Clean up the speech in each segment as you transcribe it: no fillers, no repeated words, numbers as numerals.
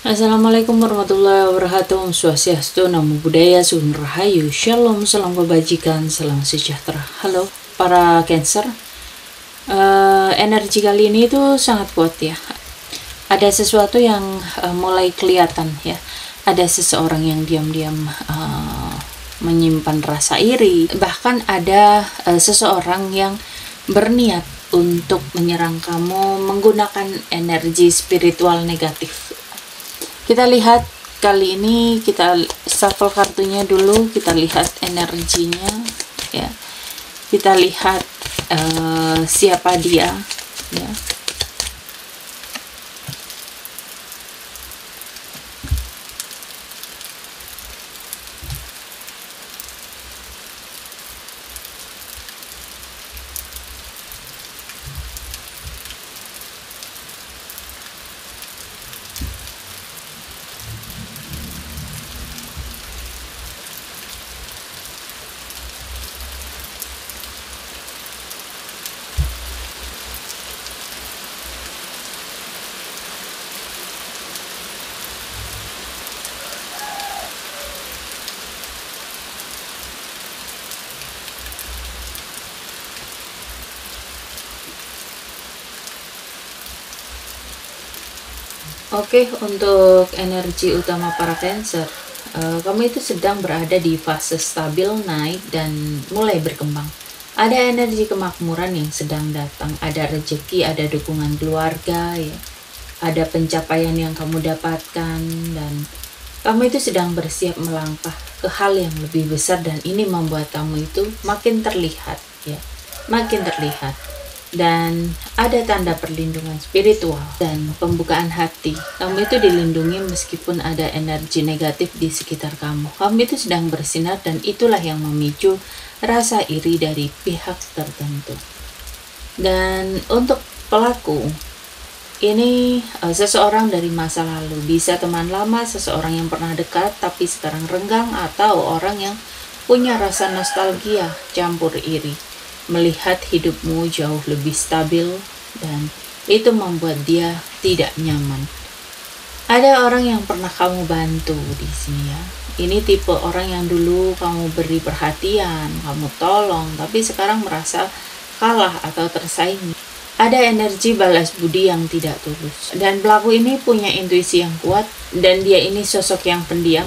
Assalamualaikum warahmatullahi wabarakatuh. Om Swastiastu, Namo Buddhaya, Sugeng Rahayu, Shalom, salam kebajikan, salam sejahtera. Halo para Cancer, energi kali ini tuh sangat kuat ya. Ada sesuatu yang mulai kelihatan ya. Ada seseorang yang diam-diam menyimpan rasa iri. Bahkan ada seseorang yang berniat untuk menyerang kamu menggunakan energi spiritual negatif. Kita lihat kali ini, kita shuffle kartunya dulu, kita lihat energinya ya. Kita lihat siapa dia ya. Oke, untuk energi utama para Cancer, kamu itu sedang berada di fase stabil, naik, dan mulai berkembang. Ada energi kemakmuran yang sedang datang, ada rezeki, ada dukungan keluarga, ya, ada pencapaian yang kamu dapatkan, dan kamu itu sedang bersiap melangkah ke hal yang lebih besar, dan ini membuat kamu itu makin terlihat, ya, makin terlihat. Dan ada tanda perlindungan spiritual dan pembukaan hati. Kamu itu dilindungi meskipun ada energi negatif di sekitar kamu. Kamu itu sedang bersinar, dan itulah yang memicu rasa iri dari pihak tertentu. Dan untuk pelaku, ini seseorang dari masa lalu, bisa teman lama, seseorang yang pernah dekat tapi sekarang renggang, atau orang yang punya rasa nostalgia campur iri, melihat hidupmu jauh lebih stabil, dan itu membuat dia tidak nyaman. Ada orang yang pernah kamu bantu di sini ya. Ini tipe orang yang dulu kamu beri perhatian, kamu tolong, tapi sekarang merasa kalah atau tersaingi. Ada energi balas budi yang tidak tulus. Dan pelaku ini punya intuisi yang kuat, dan dia ini sosok yang pendiam.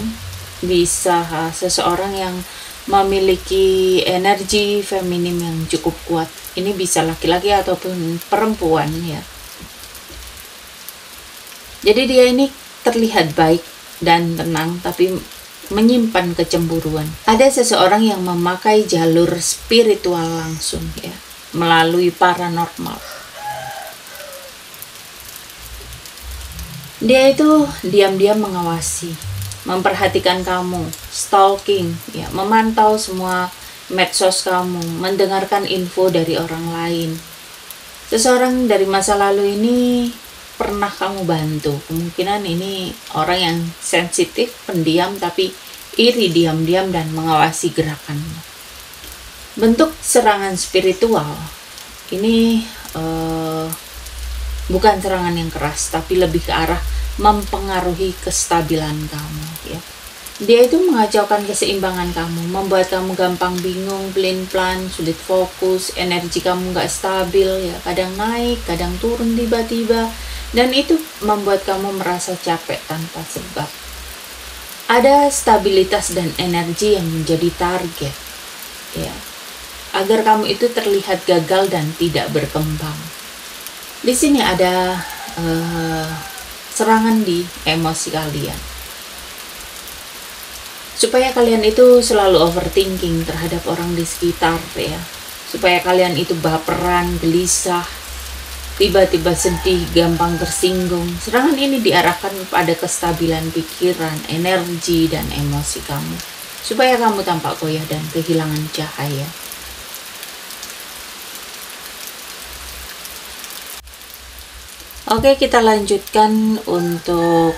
Bisa seseorang yang memiliki energi feminim yang cukup kuat. Ini bisa laki-laki ataupun perempuan ya. Jadi dia ini terlihat baik dan tenang, tapi menyimpan kecemburuan. Ada seseorang yang memakai jalur spiritual langsung ya, melalui paranormal. Dia itu diam-diam mengawasi, memperhatikan kamu, stalking, ya, memantau semua medsos kamu, mendengarkan info dari orang lain. Seseorang dari masa lalu ini pernah kamu bantu. Kemungkinan ini orang yang sensitif, pendiam, tapi iri diam-diam dan mengawasi gerakanmu. Bentuk serangan spiritual ini bukan serangan yang keras, tapi lebih ke arah mempengaruhi kestabilan kamu ya. Dia itu mengacaukan keseimbangan kamu, membuat kamu gampang bingung, pelin-pelan, sulit fokus, energi kamu nggak stabil ya, kadang naik, kadang turun tiba-tiba, dan itu membuat kamu merasa capek tanpa sebab. Ada stabilitas dan energi yang menjadi target ya, agar kamu itu terlihat gagal dan tidak berkembang. Di sini ada serangan di emosi kalian, supaya kalian itu selalu overthinking terhadap orang di sekitar ya, supaya kalian itu baperan, gelisah, tiba-tiba sedih, gampang tersinggung. Serangan ini diarahkan pada kestabilan pikiran, energi, dan emosi kamu, supaya kamu tampak goyah dan kehilangan cahaya. Oke, kita lanjutkan untuk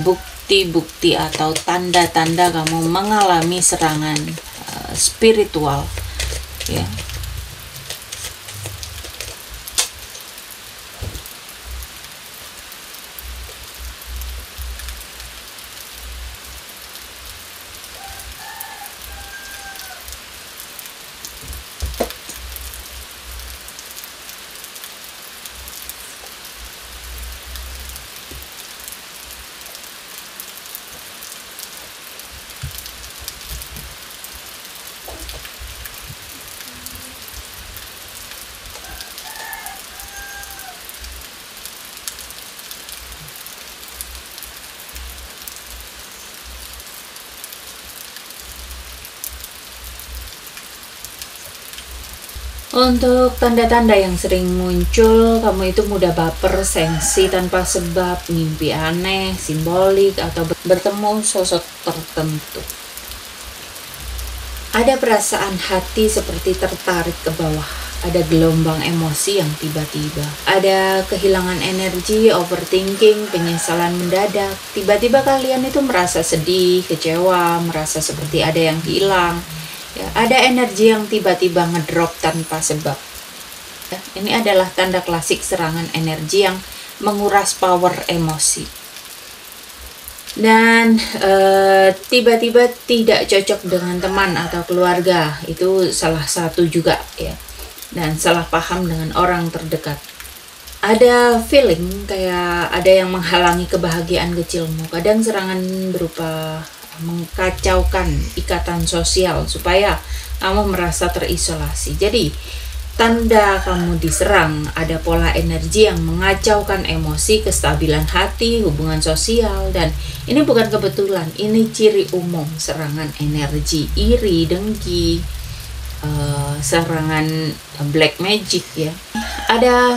bukti-bukti atau tanda-tanda kamu mengalami serangan spiritual ya. Untuk tanda-tanda yang sering muncul, kamu itu mudah baper, sensi tanpa sebab, mimpi aneh, simbolik, atau bertemu sosok tertentu. Ada perasaan hati seperti tertarik ke bawah, ada gelombang emosi yang tiba-tiba, ada kehilangan energi, overthinking, penyesalan mendadak. Tiba-tiba kalian itu merasa sedih, kecewa, merasa seperti ada yang hilang. Ya, ada energi yang tiba-tiba ngedrop tanpa sebab. Ya, ini adalah tanda klasik serangan energi yang menguras power emosi. Dan tiba-tiba tidak cocok dengan teman atau keluarga, itu salah satu juga ya. Dan salah paham dengan orang terdekat. Ada feeling kayak ada yang menghalangi kebahagiaan kecilmu. Kadang serangan berupa mengkacaukan ikatan sosial supaya kamu merasa terisolasi. Jadi tanda kamu diserang, ada pola energi yang mengacaukan emosi, kestabilan hati, hubungan sosial, dan ini bukan kebetulan, ini ciri umum serangan energi, iri, dengki, serangan black magic ya. Ada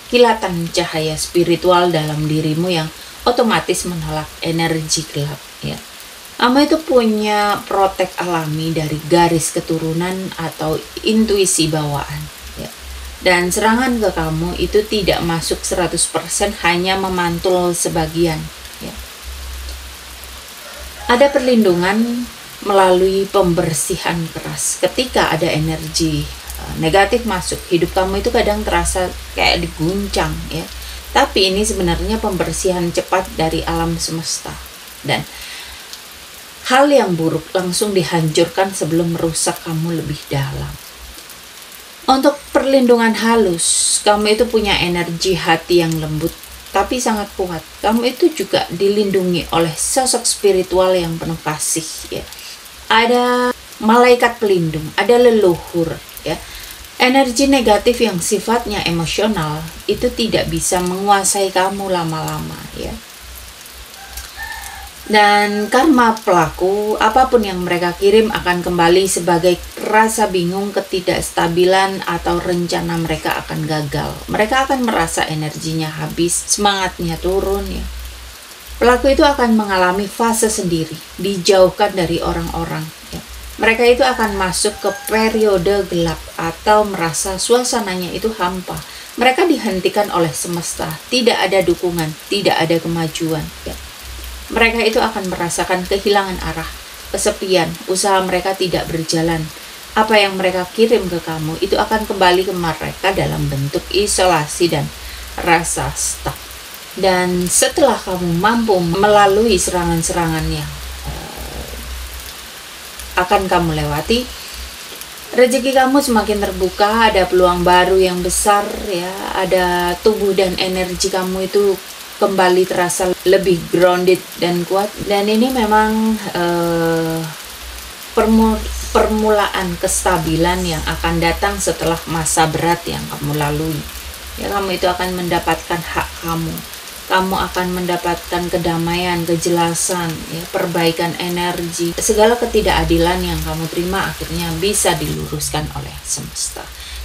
kilatan cahaya spiritual dalam dirimu yang otomatis menolak energi gelap ya. Kamu itu punya protek alami dari garis keturunan atau intuisi bawaan ya. Dan serangan ke kamu itu tidak masuk 100%, hanya memantul sebagian ya. Ada perlindungan melalui pembersihan keras. Ketika ada energi negatif masuk, hidup kamu itu kadang terasa kayak diguncang ya. Tapi ini sebenarnya pembersihan cepat dari alam semesta, dan hal yang buruk langsung dihancurkan sebelum merusak kamu lebih dalam. Untuk perlindungan halus, kamu itu punya energi hati yang lembut tapi sangat kuat. Kamu itu juga dilindungi oleh sosok spiritual yang penuh kasih ya. Ada malaikat pelindung, ada leluhur ya. Energi negatif yang sifatnya emosional itu tidak bisa menguasai kamu lama-lama ya. Dan karma pelaku, apapun yang mereka kirim akan kembali sebagai rasa bingung, ketidakstabilan, atau rencana mereka akan gagal. Mereka akan merasa energinya habis, semangatnya turun ya. Pelaku itu akan mengalami fase sendiri, dijauhkan dari orang-orang ya. Mereka itu akan masuk ke periode gelap atau merasa suasananya itu hampa. Mereka dihentikan oleh semesta, tidak ada dukungan, tidak ada kemajuan ya. Mereka itu akan merasakan kehilangan arah, kesepian, usaha mereka tidak berjalan. Apa yang mereka kirim ke kamu itu akan kembali ke mereka dalam bentuk isolasi dan rasa stuck. Dan setelah kamu mampu melalui serangan-serangan yang akan kamu lewati, rezeki kamu semakin terbuka, ada peluang baru yang besar ya, ada tubuh dan energi kamu itu kembali terasa lebih grounded dan kuat. Dan ini memang permulaan kestabilan yang akan datang setelah masa berat yang kamu lalui ya. Kamu itu akan mendapatkan hak kamu, kamu akan mendapatkan kedamaian, kejelasan ya, perbaikan energi. Segala ketidakadilan yang kamu terima akhirnya bisa diluruskan oleh semesta.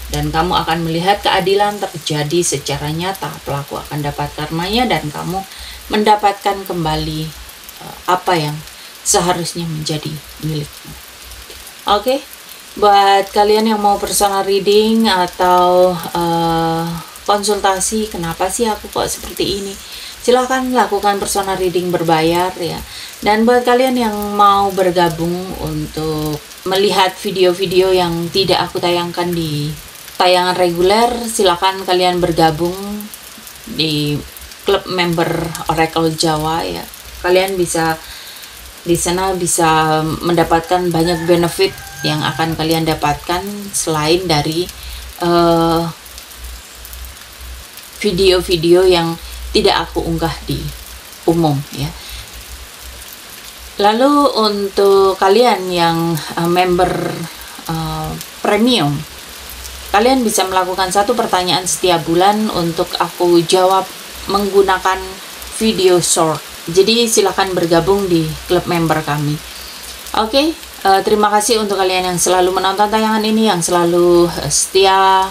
Dan kamu akan melihat keadilan terjadi secara nyata. Pelaku akan dapat karmanya dan kamu mendapatkan kembali apa yang seharusnya menjadi milikmu. Oke, buat kalian yang mau personal reading atau konsultasi, kenapa sih aku kok seperti ini, silahkan lakukan personal reading berbayar ya. Dan buat kalian yang mau bergabung untuk melihat video-video yang tidak aku tayangkan di tayangan reguler, silakan kalian bergabung di klub member Oracle Jawa ya. Kalian bisa di sana bisa mendapatkan banyak benefit yang akan kalian dapatkan selain dari video-video yang tidak aku unggah di umum ya. Lalu untuk kalian yang member premium, kalian bisa melakukan satu pertanyaan setiap bulan untuk aku jawab menggunakan video short. Jadi silakan bergabung di klub member kami. Oke, Terima kasih untuk kalian yang selalu menonton tayangan ini, yang selalu setia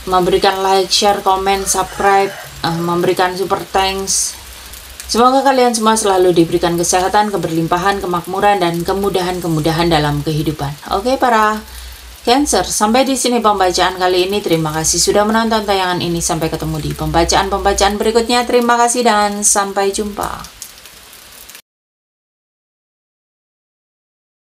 memberikan like, share, komen, subscribe, memberikan super thanks. Semoga kalian semua selalu diberikan kesehatan, keberlimpahan, kemakmuran, dan kemudahan-kemudahan dalam kehidupan. Oke para Cancer, sampai di sini pembacaan kali ini. Terima kasih sudah menonton tayangan ini. Sampai ketemu di pembacaan-pembacaan berikutnya. Terima kasih dan sampai jumpa.